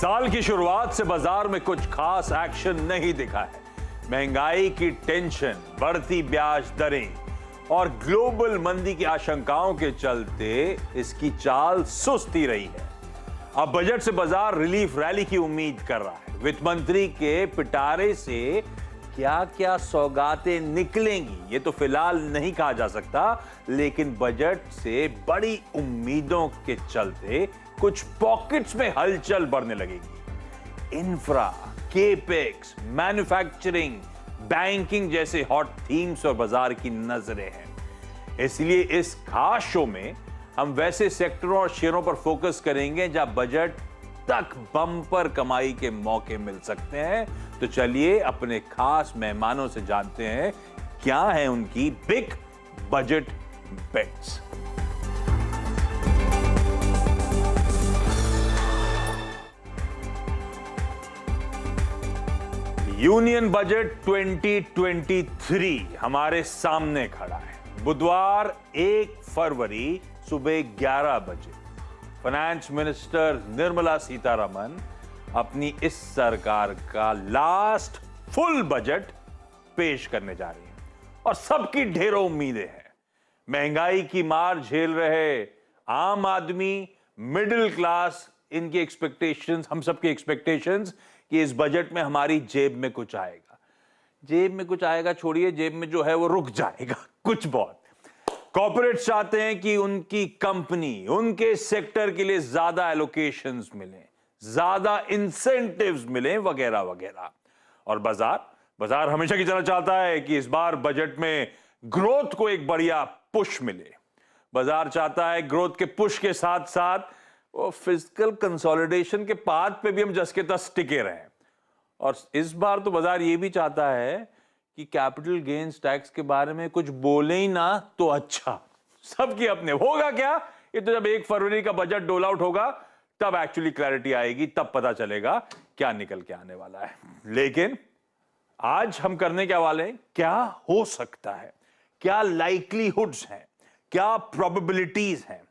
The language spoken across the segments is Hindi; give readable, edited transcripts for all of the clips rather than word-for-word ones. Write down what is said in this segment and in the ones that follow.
साल की शुरुआत से बाजार में कुछ खास एक्शन नहीं दिखा है। महंगाई की टेंशन, बढ़ती ब्याज दरें और ग्लोबल मंदी की आशंकाओं के चलते इसकी चाल सुस्त ही रही है। अब बजट से बाजार रिलीफ रैली की उम्मीद कर रहा है। वित्त मंत्री के पिटारे से क्या क्या सौगातें निकलेंगी ये तो फिलहाल नहीं कहा जा सकता, लेकिन बजट से बड़ी उम्मीदों के चलते कुछ पॉकेट्स में हलचल बढ़ने लगेगी। इंफ्रा, केपेक्स, मैन्युफैक्चरिंग, बैंकिंग जैसे हॉट थीम्स और बाजार की नजरें हैं। इसलिए इस खास शो में हम वैसे सेक्टरों और शेयरों पर फोकस करेंगे जहां बजट तक बम्पर कमाई के मौके मिल सकते हैं। तो चलिए अपने खास मेहमानों से जानते हैं क्या है उनकी big budget bets. Union budget 2023 हमारे सामने खड़ा है। बुधवार 1 फरवरी सुबह 11 बजे फाइनेंस मिनिस्टर निर्मला सीतारमण अपनी इस सरकार का लास्ट फुल बजट पेश करने जा रही हैं और सबकी ढेरों उम्मीदें हैं। महंगाई की मार झेल रहे आम आदमी, मिडिल क्लास, इनकी एक्सपेक्टेशंस, हम सबकी एक्सपेक्टेशंस कि इस बजट में हमारी जेब में कुछ आएगा। जेब में कुछ आएगा छोड़िए, जेब में जो है वो रुक जाएगा कुछ बहुत। कॉर्पोरेट्स चाहते हैं कि उनकी कंपनी, उनके सेक्टर के लिए ज्यादा एलोकेशंस मिलें, ज्यादा इंसेंटिव्स मिलें, वगैरह वगैरह। और बाजार हमेशा की तरह चाहता है कि इस बार बजट में ग्रोथ को एक बढ़िया पुश मिले। बाजार चाहता है ग्रोथ के पुश के साथ साथ वो फिजिकल कंसोलिडेशन के पाथ पे भी हम जस के तस टिके रहें। और इस बार तो बाजार ये भी चाहता है कि कैपिटल गेन्स टैक्स के बारे में कुछ बोले ही ना तो अच्छा। सबके अपने होगा क्या, ये तो जब 1 फरवरी का बजट डोल आउट होगा तब एक्चुअली क्लैरिटी आएगी, तब पता चलेगा क्या निकल के आने वाला है। लेकिन आज हम करने क्या वाले हैं, क्या हो सकता है, क्या लाइकलीहुड्स हैं, क्या प्रोबेबिलिटीज हैं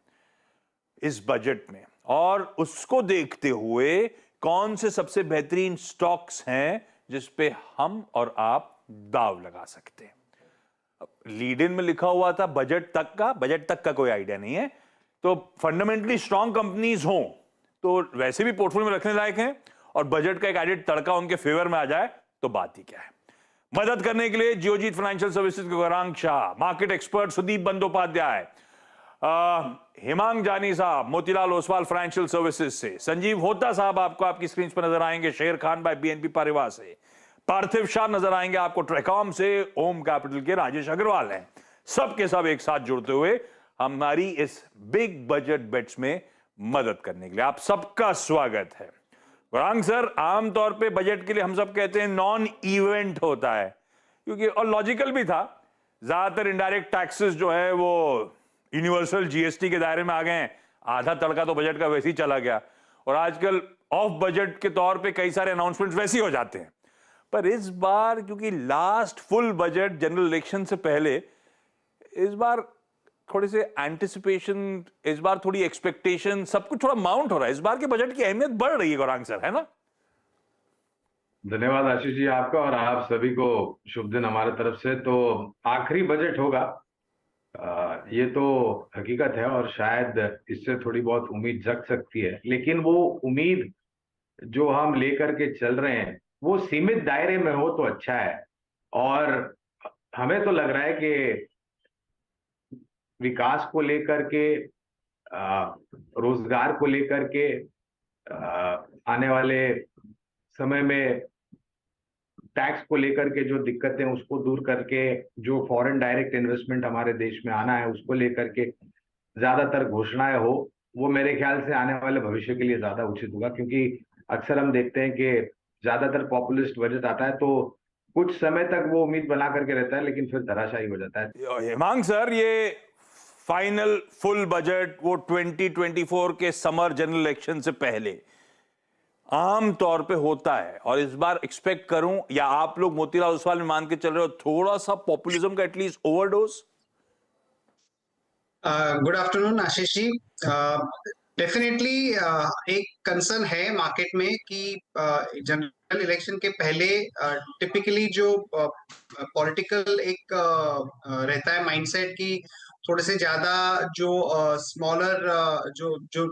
इस बजट में, और उसको देखते हुए कौन से सबसे बेहतरीन स्टॉक्स हैं जिस पे हम और आप दाव लगा सकते हैं। लीड इन में लिखा हुआ था बजट तक का कोई आइडिया नहीं है। तो फंडामेंटली स्ट्रॉन्ग कंपनीज हों तो वैसे भी पोर्टफोलियो में रखने लायक हैं, और बजट का एक एडिट तड़का उनके फेवर में आ जाए तो बात ही क्या है। मदद करने के लिए जियोजीत फाइनेंशियल सर्विसेज के गौरांग शाह, मार्केट एक्सपर्ट सुदीप बंदोपाध्याय, हिमांग जानी साहब मोतीलाल ओसवाल फाइनेंशियल सर्विसेज से, संजीव होता साहब आपको आपकी स्क्रीन पर नजर आएंगे शेर खान बाय बीएनपी पारिवार से, पार्थिव शाह नजर आएंगे आपको ट्रेकॉम से, ओम कैपिटल के राजेश अग्रवाल हैं। सबके सब एक साथ जुड़ते हुए हमारी इस बिग बजट बेट्स में मदद करने के लिए आप सबका स्वागत है। गौरांग सर, आमतौर पे बजट के लिए हम सब कहते हैं नॉन इवेंट होता है, क्योंकि और लॉजिकल भी था। ज्यादातर इनडायरेक्ट टैक्सेस जो है वो यूनिवर्सल जीएसटी के दायरे में आ गए हैं। आधा तड़का तो बजट का वैसे ही चला गया, और आजकल ऑफ बजट के तौर पे कई सारे अनाउंसमेंट्स वैसे ही हो जाते हैं। पर इस बार क्योंकि last full budget general election से पहले, इस बार थोड़े से एंटिसिपेशन, इस बार थोड़ी एक्सपेक्टेशन, सब कुछ थोड़ा माउंट हो रहा है। इस बार के बजट की अहमियत बढ़ रही है गौरांग सर, है ना? धन्यवाद आशीष जी आपका, और आप सभी को शुभ दिन हमारे तरफ से। तो आखिरी बजट होगा, ये तो हकीकत है, और शायद इससे थोड़ी बहुत उम्मीद जग सकती है, लेकिन वो उम्मीद जो हम लेकर के चल रहे हैं वो सीमित दायरे में हो तो अच्छा है। और हमें तो लग रहा है कि विकास को लेकर के, रोजगार को लेकर के, आने वाले समय में टैक्स को लेकर के जो दिक्कतें उसको दूर करके, जो फॉरेन डायरेक्ट इन्वेस्टमेंट हमारे देश में आना है उसको लेकर के ज्यादातर घोषणाएं हो, वो मेरे ख्याल से आने वाले भविष्य के लिए ज्यादा उचित होगा। क्योंकि अक्सर हम देखते हैं कि ज्यादातर पॉपुलिस्ट बजट आता है तो कुछ समय तक वो उम्मीद बना करके रहता है, लेकिन फिर धराशायी हो जाता है। हिमांग सर, ये फाइनल फुल बजट वो 2024 के समर जनरल इलेक्शन से पहले आम तौर पे होता है, और इस बार एक्सपेक्ट करूं, या आप लोग मोतीलाल ओसवाल में मान के चल रहे हो, थोड़ा सा पॉपुलिज्म का at least overdose? Good afternoon Ashish ji. Definitely एक कंसर्न है मार्केट में कि जनरल इलेक्शन के पहले टिपिकली जो पॉलिटिकल एक रहता है माइंडसेट कि थोड़े से ज्यादा जो स्मॉलर जो जो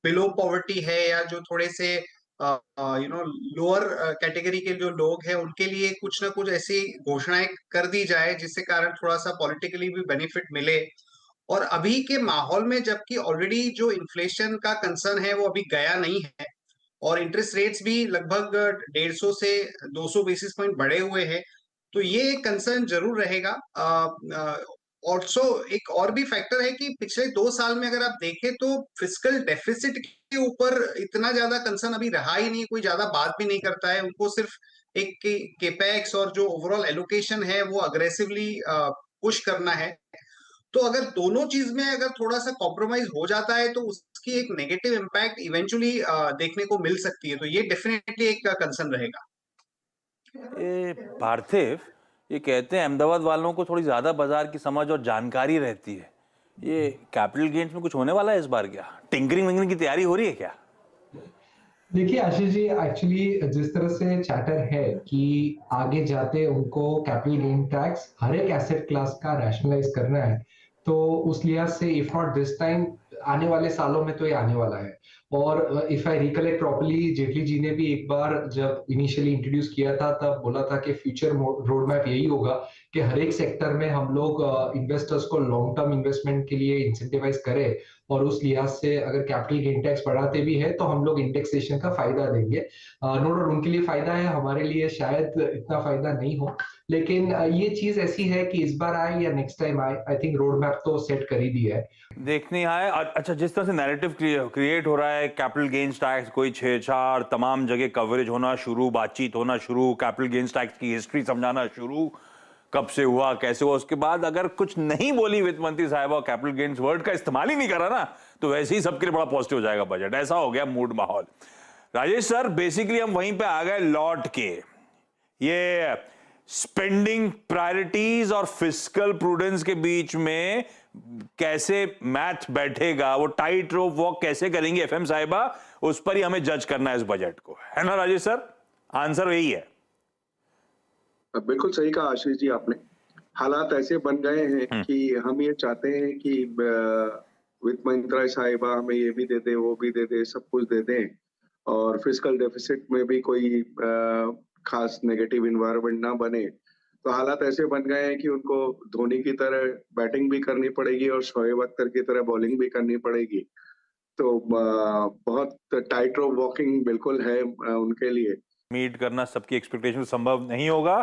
बिलो पॉवर्टी है या जो थोड़े से लोअर कैटेगरी के जो लोग हैं उनके लिए कुछ ना कुछ ऐसी घोषणाएं कर दी जाए जिससे कारण थोड़ा सा पॉलिटिकली भी बेनिफिट मिले। और अभी के माहौल में जबकि ऑलरेडी जो इन्फ्लेशन का कंसर्न है वो अभी गया नहीं है और इंटरेस्ट रेट्स भी लगभग 150 से 200 बेसिस पॉइंट बढ़े हुए हैं, तो ये एक कंसर्न जरूर रहेगा। ऑल्सो एक और भी फैक्टर है कि पिछले 2 साल में अगर आप देखें तो फिस्कल डेफिसिट के ऊपर इतना ज्यादा कंसर्न अभी रहा ही नहीं, कोई ज्यादा बात भी नहीं करता है। उनको सिर्फ एक केपेक्स और जो ओवरऑल एलोकेशन है वो अग्रेसिवली पुश करना है। तो अगर दोनों चीज में अगर थोड़ा सा कॉम्प्रोमाइज हो जाता है तो उसकी एक नेगेटिव इम्पैक्ट इवेंचुअली देखने को मिल सकती है, तो ये डेफिनेटली एक कंसर्न रहेगा। ये पार्थिव, ये कहते हैं अहमदाबाद वालों को थोड़ी ज्यादा बाजार की समझ और जानकारी रहती है। ये कैपिटल गेन्स में कुछ होने वाला है इस बार? क्या टिंकरिंग विंकरिंग की तैयारी हो रही है क्या? देखिए आशीष जी, एक्चुअली जिस तरह से चैटर है कि आगे जाते उनको कैपिटल गेन टैक्स हर एक एसेट क्लास का रैशनलाइज करना है, तो उस लिहाज से इफ नॉट दिस टाइम, आने वाले सालों में तो ये आने वाला है। और if I recollect properly, Jaitley ji ने भी एक बार जब इनिशियली इंट्रोड्यूस किया था तब बोला था कि फ्यूचर रोड मैप यही होगा कि हर एक सेक्टर में हम लोग इन्वेस्टर्स को लॉन्ग टर्म इन्वेस्टमेंट के लिए इंसेंटिवाइज करें, और उस लिहाज से अगर कैपिटल गेन टैक्स बढ़ाते भी है तो हम लोग इंडेक्सेशन का फायदा देंगे। नो डाउट उनके लिए फायदा है, हमारे लिए शायद इतना फायदा नहीं हो, लेकिन ये चीज ऐसी है कि इस बार आए या नेक्स्ट टाइम आए, आई थिंक रोड मैप तो सेट कर ही दिया है। देखने आए। अच्छा, जिस तरह से नैरेटिव क्रिएट हो रहा है, कैपिटल गेन्स टैक्स कोई छेड़छाड़, तमाम जगह कवरेज होना शुरू, बातचीत होना शुरू, कैपिटल गेन्स टैक्स की हिस्ट्री समझाना शुरू, कब से हुआ, कैसे हुआ, उसके बाद अगर कुछ नहीं बोली वित्त मंत्री साहिबा, कैपिटल गेन्स वर्ड का इस्तेमाल ही नहीं करा ना, तो वैसे ही सबके लिए बड़ा पॉजिटिव हो जाएगा बजट। ऐसा हो गया मूड माहौल। राजेश सर, बेसिकली हम वहीं पे आ गए लौट के। ये स्पेंडिंग प्रायोरिटीज और फिस्कल प्रूडेंस के बीच में कैसे मैथ बैठेगा, वो टाइट रोप वॉक कैसे करेंगे एफएम साहिबा, उस पर ही हमें जज करना है इस बजट को, है ना राजेश सर? आंसर यही है। बिल्कुल सही कहा आशीष जी आपने। हालात ऐसे बन गए हैं कि हम ये चाहते हैं कि वित्त मंत्री साहिबा हमें ये भी दे दे, वो भी दे दे, सब कुछ दे दें, और फिस्कल डेफिसिट में भी कोई खास नेगेटिव इन्वायरमेंट ना बने। तो हालात ऐसे बन गए हैं कि उनको धोनी की तरह बैटिंग भी करनी पड़ेगी और शोएब अख्तर की तरह बॉलिंग भी करनी पड़ेगी। तो बहुत टाइट रोप वॉकिंग बिल्कुल है उनके लिए। मीट करना सबकी एक्सपेक्टेशन संभव नहीं होगा,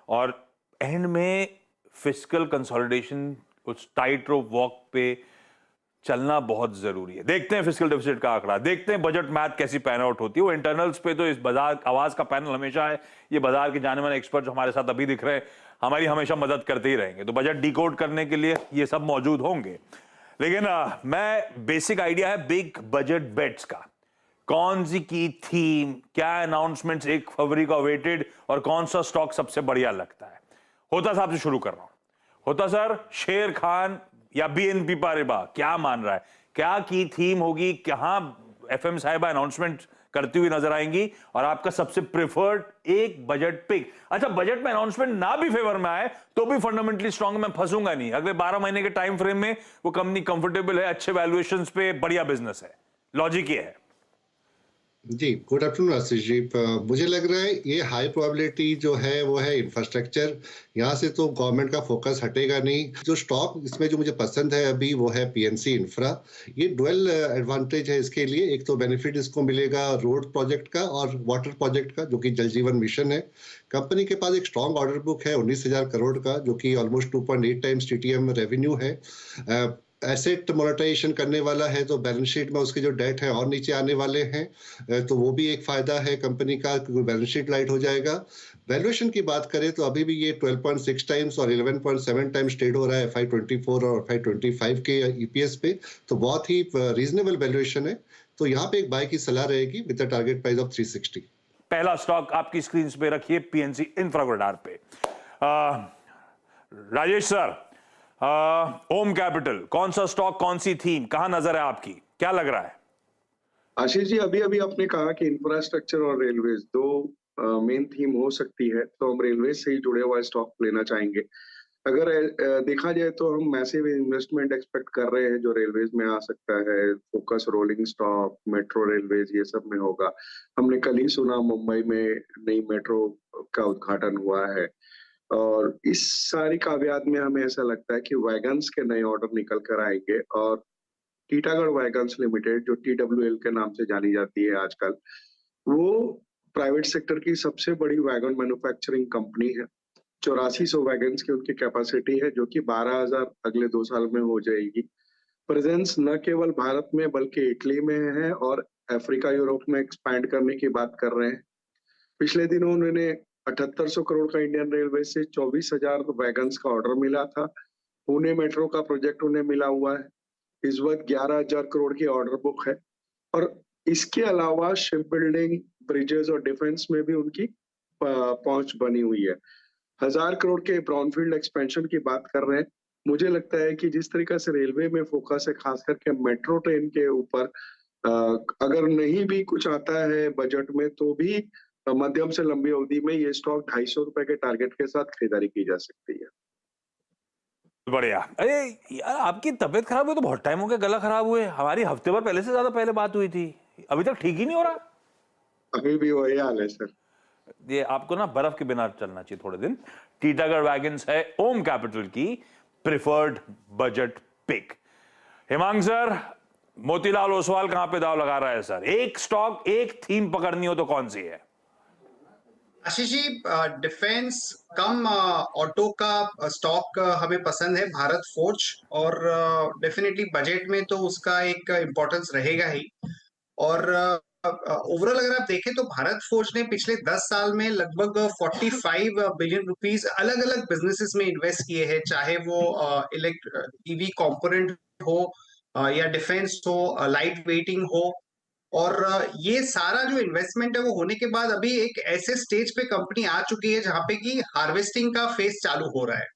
और एंड में फिस्कल कंसोलिडेशन, उस टाइट रोप वॉक पे चलना बहुत जरूरी है। देखते हैं फिस्कल डेफिसिट का आंकड़ा, देखते हैं बजट मैथ कैसी पैन आउट होती है। वो इंटरनल्स पे तो इस बाजार आवाज का पैनल हमेशा है, ये बाजार के जाने माने एक्सपर्ट जो हमारे साथ अभी दिख रहे हैं हमारी हमेशा मदद करते ही रहेंगे, तो बजट डिकोड करने के लिए ये सब मौजूद होंगे। लेकिन मैं बेसिक आइडिया है बिग बजट बेट्स का, कौन सी की थीम, क्या अनाउंसमेंट्स 1 फरवरी का वेटेड, और कौन सा स्टॉक सबसे बढ़िया लगता है। होता साहब से शुरू कर रहा हूं। होता सर, शेर खान या बीएनपी पारिबा, क्या मान रहा है, क्या की थीम होगी, कहां एफएम साहिबा अनाउंसमेंट करती हुई नजर आएंगी, और आपका सबसे प्रेफर्ड एक बजट पिक? अच्छा, बजट में अनाउंसमेंट ना भी फेवर में आए तो भी फंडामेंटली स्ट्रांग, मैं फंसूंगा नहीं, अगले 12 महीने के टाइम फ्रेम में वो कंपनी कंफर्टेबल है, अच्छे वैल्यूएशंस पे बढ़िया बिजनेस है, लॉजिक ये है। जी, गुड आफ्टरनून आशीष जी। मुझे लग रहा है ये हाई प्रोबेबिलिटी जो है वो है इंफ्रास्ट्रक्चर, यहाँ से तो गवर्नमेंट का फोकस हटेगा नहीं। जो स्टॉक इसमें जो मुझे पसंद है अभी वो है पीएनसी इंफ्रा। ये डुअल एडवांटेज है इसके लिए, एक तो बेनिफिट इसको मिलेगा रोड प्रोजेक्ट का और वाटर प्रोजेक्ट का, जो कि जल जीवन मिशन है। कंपनी के पास एक स्ट्रॉन्ग ऑर्डर बुक है 19,000 करोड़ का, जो कि ऑलमोस्ट 2.8 टाइम्स टीटीएम रेवेन्यू है। एसेट मोनेटाइजेशन करने वाला है तो बैलेंस शीट में उसके जो डेट है और नीचे आने वाले हैं, तो वो भी एक फायदा है कंपनी का, क्योंकि बैलेंस शीट लाइट हो जाएगा। वैल्यूएशन की बात करें तो अभी भी ये 12.6 टाइम्स और 11.7 टाइम्स ट्रेड हो रहा है FY24 और FY25 के ईपीएस पे, तो बहुत ही रीजनेबल वैल्यूएशन है। तो यहाँ पे एक बाय की सलाह रहेगी with the target price of 360। पहला स्टॉक आपकी स्क्रीन पे रखिए, पीएनसी इंफ्रा को रडार पे। राजेश सर, ओम कैपिटल, कौन सा स्टॉक, कौन सी थीम, कहां नजर है आपकी, क्या लग रहा है? आशीष जी, अभी अभी आपने कहा कि इंफ्रास्ट्रक्चर और रेलवेज दो मेन थीम हो सकती है, तो हम रेलवे से ही जुड़े हुआ स्टॉक लेना चाहेंगे। अगर देखा जाए तो हम मैसिव इन्वेस्टमेंट एक्सपेक्ट कर रहे हैं जो रेलवेज में आ सकता है। Focus rolling stock, metro railways, ये सब में होगा। हमने कल ही सुना मुंबई में नई मेट्रो का उद्घाटन हुआ है। और इस सारी कामयाब में हमें ऐसा लगता है कि वैगन्स के नए ऑर्डर निकल कर आएंगे। और टीटागढ़ वैगन्स लिमिटेड, जो TWL के नाम से जानी जाती है आजकल, वो प्राइवेट सेक्टर की सबसे बड़ी वैगन मैन्युफैक्चरिंग कंपनी है। 8400 वैगन्स की उनकी कैपेसिटी है, जो कि 12,000 अगले 2 साल में हो जाएगी। प्रेजेंस न केवल भारत में बल्कि इटली में है और अफ्रीका, यूरोप में एक्सपैंड करने की बात कर रहे हैं। पिछले दिनों उन्होंने 7800 करोड़ का इंडियन रेलवे से 24,000 वैगन्स का ऑर्डर मिला था। पुणे मेट्रो का प्रोजेक्ट उन्हें मिला हुआ है। इस वक्त 11,000 करोड़ की ऑर्डर बुक है। और इसके अलावा शिप बिल्डिंग, ब्रिजेस और डिफेंस में भी उनकी पहुंच बनी हुई है। 1,000 करोड़ के ब्राउनफील्ड एक्सपेंशन की बात कर रहे हैं। मुझे लगता है कि जिस तरीके से रेलवे में फोकस है, खास करके मेट्रो ट्रेन के ऊपर, अगर नहीं भी कुछ आता है बजट में, तो भी मध्यम से लंबी अवधि में ये स्टॉक 250 रुपए के टारगेट के साथ खरीदारी की जा सकती है। बढ़िया। अरे यार, आपकी तबीयत खराब हुई तो बहुत टाइम हो गया, गला खराब हुए। हमारी हफ्ते भर पहले से ज्यादा पहले बात हुई थी, अभी तक ठीक ही नहीं हो रहा। अभी भी वही हाल है सर। ये आपको ना बर्फ के बिना चलना चाहिए थोड़े दिन। टीटागढ़ वैगन्स है ओम कैपिटल की preferred budget pick. Himang sir, Motilal Oswal कहां पे दाव लगा रहा है सर? एक स्टॉक, एक थीम पकड़नी हो तो कौन सी है? आशीष जी, डिफेंस कम ऑटो का स्टॉक हमें पसंद है, भारत फोर्ज। और डेफिनेटली बजट में तो उसका एक इम्पोर्टेंस रहेगा ही। और ओवरऑल अगर आप देखें तो भारत फोर्ज ने पिछले 10 साल में लगभग 45 बिलियन रुपीस अलग अलग बिजनेसेस में इन्वेस्ट किए हैं, चाहे वो ईवी कंपोनेंट हो, या डिफेंस हो, लाइट वेटिंग हो। और ये सारा जो इन्वेस्टमेंट है वो होने के बाद अभी एक ऐसे स्टेज पे कंपनी आ चुकी है जहां पे कि हार्वेस्टिंग का फेज चालू हो रहा है।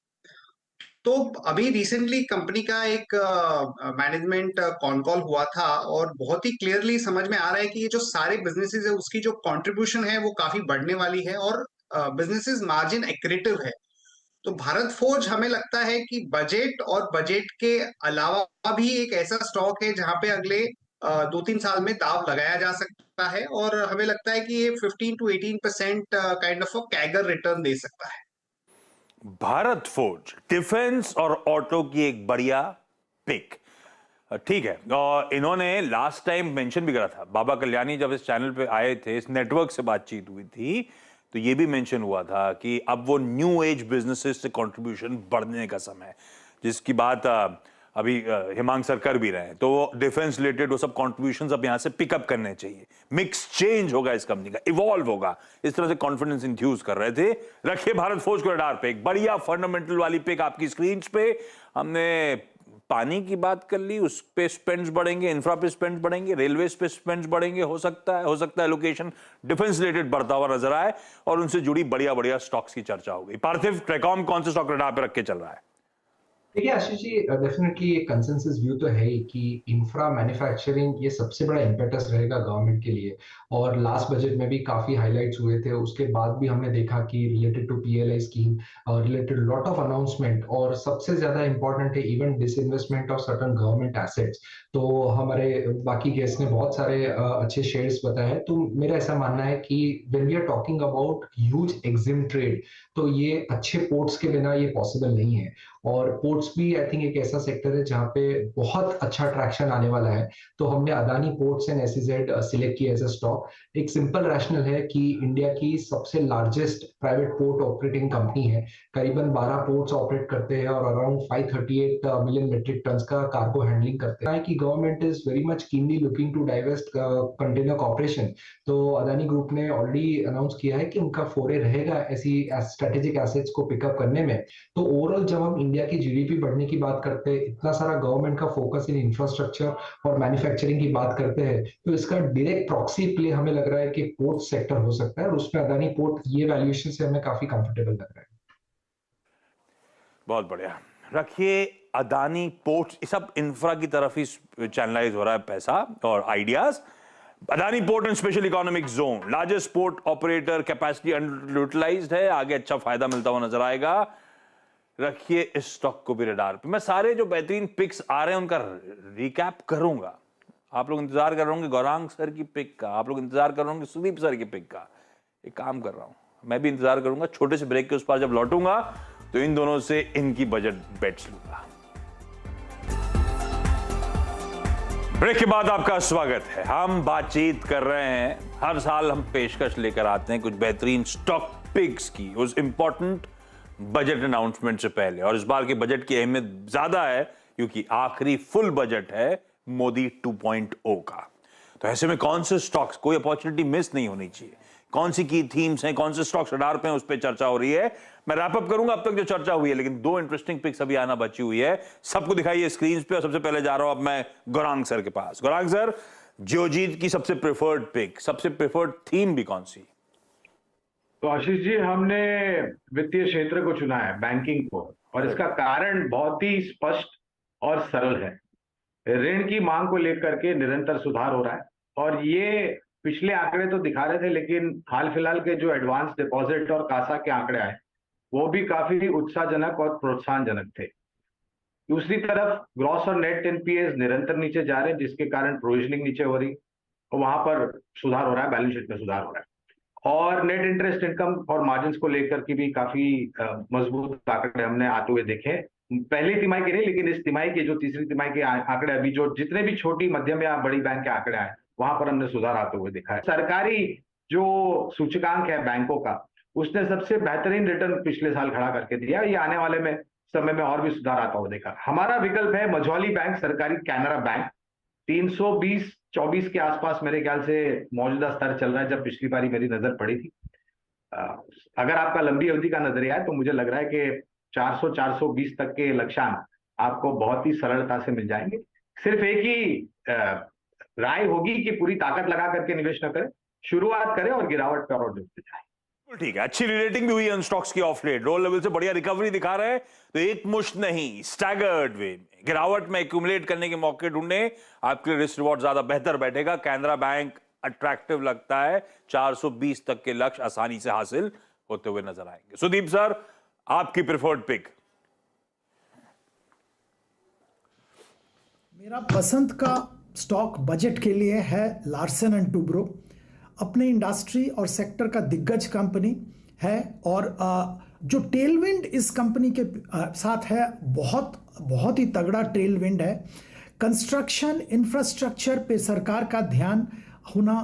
तो अभी रिसेंटली कंपनी का एक मैनेजमेंट कॉन कॉल हुआ था और बहुत ही क्लियरली समझ में आ रहा है कि ये जो सारे बिजनेसेस है उसकी जो कंट्रीब्यूशन है वो काफी बढ़ने वाली है और बिजनेसेस मार्जिन एक्रेटिव है। तो भारत फोर्ज हमें लगता है कि बजट और बजट के अलावा भी एक ऐसा स्टॉक है जहां पे अगले 2-3 साल में दाव लगाया जा सकता है। और हमें लगता है कि ये 15 to 18% kind of CAGR return दे सकता है। भारत फोर्ज डिफेंस और ऑटो की एक बढ़िया पिक, ठीक है। और इन्होंने लास्ट टाइम मेंशन भी करा था, बाबा कल्याणी जब इस चैनल पे आए थे, इस नेटवर्क से बातचीत हुई थी, तो ये भी मेंशन हुआ था कि अब वो न्यू एज बिजनेसेस से कंट्रीब्यूशन बढ़ने का समय है, जिसकी बात अभी हिमांग सर कर भी रहे हैं। तो वो डिफेंस रिलेटेड वो सब कॉन्ट्रीब्यूशंस अब यहां से पिकअप करने चाहिए। मिक्स चेंज होगा इस कंपनी का, इवॉल्व होगा, इस तरह से कॉन्फिडेंस इंफ्यूज कर रहे थे। रखिए भारत फोर्ज को रडार पे, एक बढ़िया फंडामेंटल वाली पिक आपकी स्क्रीन पे। हमने पानी की बात कर ली, उस पे स्पेंड्स बढ़ेंगे, इंफ्रा पे स्पेंड्स बढ़ेंगे, रेलवे पे स्पेंड्स बढ़ेंगे, हो सकता है लोकेशन डिफेंस रिलेटेड बढ़ता हुआ नजर आए और उनसे जुड़ी बढ़िया बढ़िया स्टॉक्स की चर्चा होगी। पार्थिव, ट्रेकॉम कौन से स्टॉक रडार पे रख के चल रहा है? देखिए आशीष जी, डेफिनेटली एक कंसेंसस व्यू तो है ही कि इंफ्रा मैन्युफैक्चरिंग ये सबसे बड़ा इम्पेटस रहेगा गवर्नमेंट के लिए। और लास्ट बजट में भी काफी हाइलाइट्स हुए थे, उसके बाद भी हमने देखा कि रिलेटेड टू PLI स्कीम और रिलेटेड लॉट ऑफ अनाउंसमेंट, और सबसे ज्यादा इंपॉर्टेंट है even disinvestment of certain government assets. तो हमारे बाकी गेस्ट ने बहुत सारे अच्छे शेयर्स बताए हैं। तो मेरा ऐसा मानना है कि when we are talking about huge EXIM trade, तो ये अच्छे पोर्ट्स के बिना ये पॉसिबल नहीं है। और पोर्ट्स भी आई थिंक एक ऐसा सेक्टर है जहाँ पे बहुत अच्छा ट्रैक्शन आने वाला है। तो हमने Adani ports and SEZ select किया एज अ स्टॉक। एक सिंपल रैशनल है कि इंडिया की सबसे largest private port operating company है, करीबन 12 पोर्ट्स ऑपरेट करते हैं और अराउंड 538 मिलियन मेट्रिक टन का कार्गो हैंडलिंग करते हैं। कि government is very much keenly looking to divest container corporation. तो अदानी ग्रुप ने ऑलरेडी अनाउंस किया है कि उनका फोरे रहेगा ऐसी स्ट्रेटेजिक एसेट्स को पिकअप करने में। तो ओवरऑल जब हम इंडिया की GDP बढ़ने की बात करते हैं, इतना सारा गवर्नमेंट का फोकस इन इंफ्रास्ट्रक्चर और मैन्युफैक्चरिंग की बात करते हैं, तो इसका डायरेक्ट प्रॉक्सी प्ले हमें लग रहा है कि पोर्ट सेक्टर हो सकता है, और उसमें अदानी पोर्ट ये वैल्यूएशन से हमें काफी कंफर्टेबल लग रहा है। बहुत बढ़िया। रखिए अदानी पोर्ट्स, सब इंफ्रा की तरफ ही चैनलाइज हो रहा है पैसा और ideas. Adani port and special economic zone, largest port operator, capacity underutilised है, आगे अच्छा फायदा मिलता हुआ नजर आएगा। रखिए इस स्टॉक को भी रडार पे। मैं सारे जो बेहतरीन पिक्स आ रहे हैं उनका रिकैप करूंगा। आप लोग इंतजार कर रहे होंगे गौरांग सर की पिक का, आप लोग इंतजार कर रहे होंगे सुदीप सर की पिक का। एक काम कर रहा हूं, मैं भी इंतजार करूंगा, छोटे से ब्रेक के उस पार जब लौटूंगा तो इन दोनों से इनकी बजट बेट्स लूंगा। ब्रेक के बाद आपका स्वागत है। हम बातचीत कर रहे हैं, हर साल हम पेशकश लेकर आते हैं कुछ बेहतरीन स्टॉक पिक्स की उस इंपॉर्टेंट बजट अनाउंसमेंट से पहले, और इस बार के बजट की अहमियत ज्यादा है क्योंकि आखिरी फुल बजट है मोदी 2.0 का। तो ऐसे में कौन से स्टॉक्स, कोई अपॉर्चुनिटी मिस नहीं होनी चाहिए, कौन सी की थीम्स हैं, कौन से स्टॉक्स रडार पे हैं, उस पर चर्चा हो रही है। मैं रैप अप करूंगा अब तक जो चर्चा हुई है, लेकिन दो इंटरेस्टिंग पिक्स अभी आना बची हुई है, सबको दिखाइए स्क्रीन पे। और सबसे पहले जा रहा हूं अब मैं गौरांग सर के पास। गौरांग सर, जियोजीत की सबसे प्रेफर्ड पिक, सबसे प्रेफर्ड थीम भी कौन सी? तो आशीष जी, हमने वित्तीय क्षेत्र को चुना है, बैंकिंग को, और इसका कारण बहुत ही स्पष्ट और सरल है। ऋण की मांग को लेकर के निरंतर सुधार हो रहा है, और ये पिछले आंकड़े तो दिखा रहे थे, लेकिन हाल फिलहाल के जो एडवांस डिपॉजिट और कासा के आंकड़े आए वो भी काफी उत्साहजनक और प्रोत्साहनजनक थे। दूसरी तरफ ग्रॉस और नेट एनपीएस निरंतर नीचे जा रहे हैं, जिसके कारण प्रोविजनिंग नीचे हो रही, और वहां पर सुधार हो रहा है, बैलेंस शीट में सुधार हो रहा है। और नेट इंटरेस्ट इनकम और मार्जिन को लेकर के भी काफी मजबूत आंकड़े हमने आते हुए देखे। पहली तिमाही के नहीं, लेकिन इस तिमाही के जो तीसरी तिमाही के आंकड़े अभी जो जितने भी छोटी मध्यम या बड़ी बैंक के आंकड़े आए वहां पर हमने सुधार आते हुए देखा है। सरकारी जो सूचकांक है बैंकों का, उसने सबसे बेहतरीन रिटर्न पिछले साल खड़ा करके दिया। ये आने वाले में समय में और भी सुधार आता हुआ देखा। हमारा विकल्प है मझौली बैंक, सरकारी कैनरा बैंक। 320-24 के आसपास मेरे ख्याल से मौजूदा स्तर चल रहा है, जब पिछली बारी मेरी नजर पड़ी थी। अगर आपका लंबी अवधि का नजरिया है तो मुझे लग रहा है कि 400-420 तक के लक्ष्यांक आपको बहुत ही सरलता से मिल जाएंगे। सिर्फ एक ही राय होगी कि पूरी ताकत लगा करके निवेश न करें, शुरुआत करें और गिरावट पर और जुड़ते जाएं। ठीक है, अच्छी रिलेटिंग भी हुई है उन स्टॉक्स की ऑफ लेट, रोल लेवल से बढ़िया रिकवरी दिखा रहे हैं, तो एक मुश्त नहीं, स्टैगर्ड वे में गिरावट में एक्यूमुलेट करने के मौके ढूंढने, आपके लिए रिस्क रिवॉर्ड ज्यादा बेहतर बैठेगा। कैनरा बैंक अट्रैक्टिव लगता है, 420 तक के लक्ष्य आसानी से हासिल होते हुए नजर आएंगे। सुदीप सर, आपकी प्रेफर्ड पिक? मेरा पसंद का स्टॉक बजट के लिए है लार्सन एंड टूब्रो। अपने इंडस्ट्री और सेक्टर का दिग्गज कंपनी है, और जो टेलविंड इस कंपनी के साथ है, बहुत ही तगड़ा टेलविंड है। कंस्ट्रक्शन इंफ्रास्ट्रक्चर पे सरकार का ध्यान होना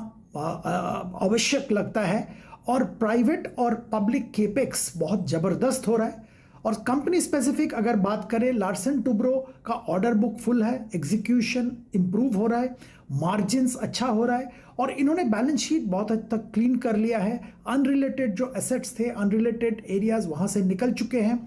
आवश्यक लगता है, और प्राइवेट और पब्लिक केपेक्स बहुत ज़बरदस्त हो रहा है। और कंपनी स्पेसिफिक अगर बात करें, लार्सन टूब्रो का ऑर्डर बुक फुल है, एग्जीक्यूशन इंप्रूव हो रहा है, मार्जिन्स अच्छा हो रहा है, और इन्होंने बैलेंस शीट बहुत हद तक क्लीन कर लिया है। अनरिलेटेड जो एसेट्स थे, अनरिलेटेड एरियाज वहाँ से निकल चुके हैं,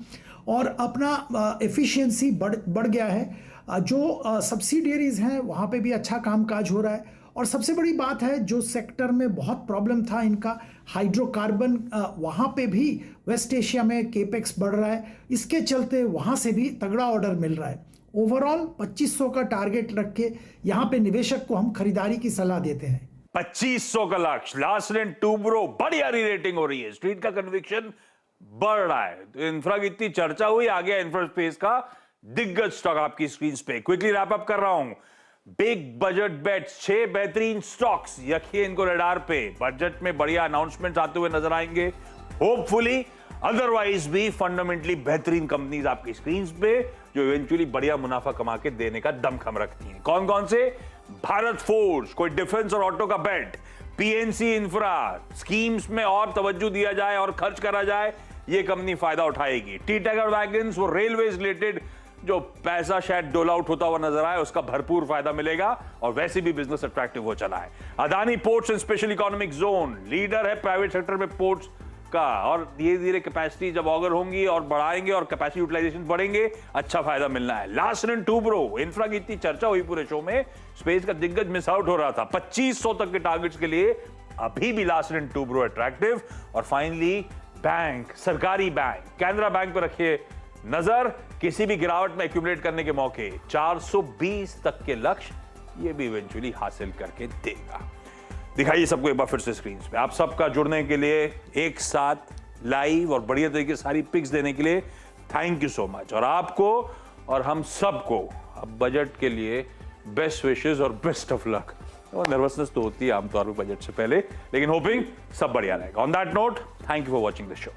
और अपना एफिशिएंसी बढ़ गया है। जो सब्सिडियरीज हैं वहाँ पे भी अच्छा कामकाज हो रहा है। और सबसे बड़ी बात है, जो सेक्टर में बहुत प्रॉब्लम था इनका, हाइड्रोकार्बन, वहाँ पे भी वेस्ट एशिया में केपेक्स बढ़ रहा है, इसके चलते वहाँ से भी तगड़ा ऑर्डर मिल रहा है। ओवरऑल 2500 का टारगेट रख के यहाँ पे निवेशक को हम खरीदारी की सलाह देते हैं। 2500 का लक्ष्य, लार्सन एंड टूब्रो, बढ़िया री-रेटिंग हो रही है, स्ट्रीट का कन्विक्शन बढ़ रहा है। तो इंफ्रा की इतनी चर्चा हुई, आ गया इंफ्रा स्पेस का दिग्गज स्टॉक आपकी स्क्रीन पे। क्विकली रैप अप कर रहा हूं। बिग बजट बेट्स, 6 बेहतरीन स्टॉक्स, रखिए इनको रडार पे। बजट में बढ़िया अनाउंसमेंट आते हुए नजर आएंगे, होपफुली। अदरवाइज भी फंडामेंटली बेहतरीन कंपनीज आपकी स्क्रीन पे, जो इवेंचुअली बढ़िया मुनाफा कमा के देने का दमखम रखती हैं। कौन कौन से? भारत फोर्स, कोई डिफेंस और ऑटो का बेट, पीएनसी इंफ्रा, स्कीम्स में और तवज्जो दिया जाए और खर्च करा जाए, ये कंपनी फायदा उठाएगी। टी टाइगर वैगन्स, वो रेलवेज रिलेटेड जो पैसा शायद डोल आउट होता हुआ नजर आए, उसका भरपूर फायदा मिलेगा, और वैसे भी बिजनेस अट्रैक्टिव हो चला है। Adani ports and special economic zone, leader है प्राइवेट सेक्टर में पोर्ट्स का, और धीरे धीरे कैपेसिटी जब ऑगर होंगी और बढ़ाएंगे और कैपेसिटी यूटिलाइजेशन बढ़ेंगे, अच्छा फायदा मिलना है। लार्सन एंड टूब्रो, इंफ्रा की इतनी चर्चा हुई पूरे शो में, स्पेस का दिग्गज मिस आउट हो रहा था। 2500 तक के टारगेट्स के लिए अभी भी लार्सन एंड टूब्रो अट्रैक्टिव। और फाइनली बैंक, सरकारी बैंक, कैनरा बैंक पर रखिए नजर, किसी भी गिरावट में एक्यूमुलेट करने के मौके, 420 तक के लक्ष्य ये भी इवेंचुअली हासिल करके देगा। दिखाइए सबको एक बार फिर से स्क्रीन पे। आप सबका जुड़ने के लिए, एक साथ लाइव और बढ़िया तरीके से सारी पिक्स देने के लिए थैंक यू सो मच। और आपको और हम सबको अब बजट के लिए बेस्ट विशेस और बेस्ट ऑफ लक। और नर्वसनेस तो होती है आमतौर पर बजट से पहले, लेकिन होपिंग सब बढ़िया रहेगा। On that note, thank you for watching the show.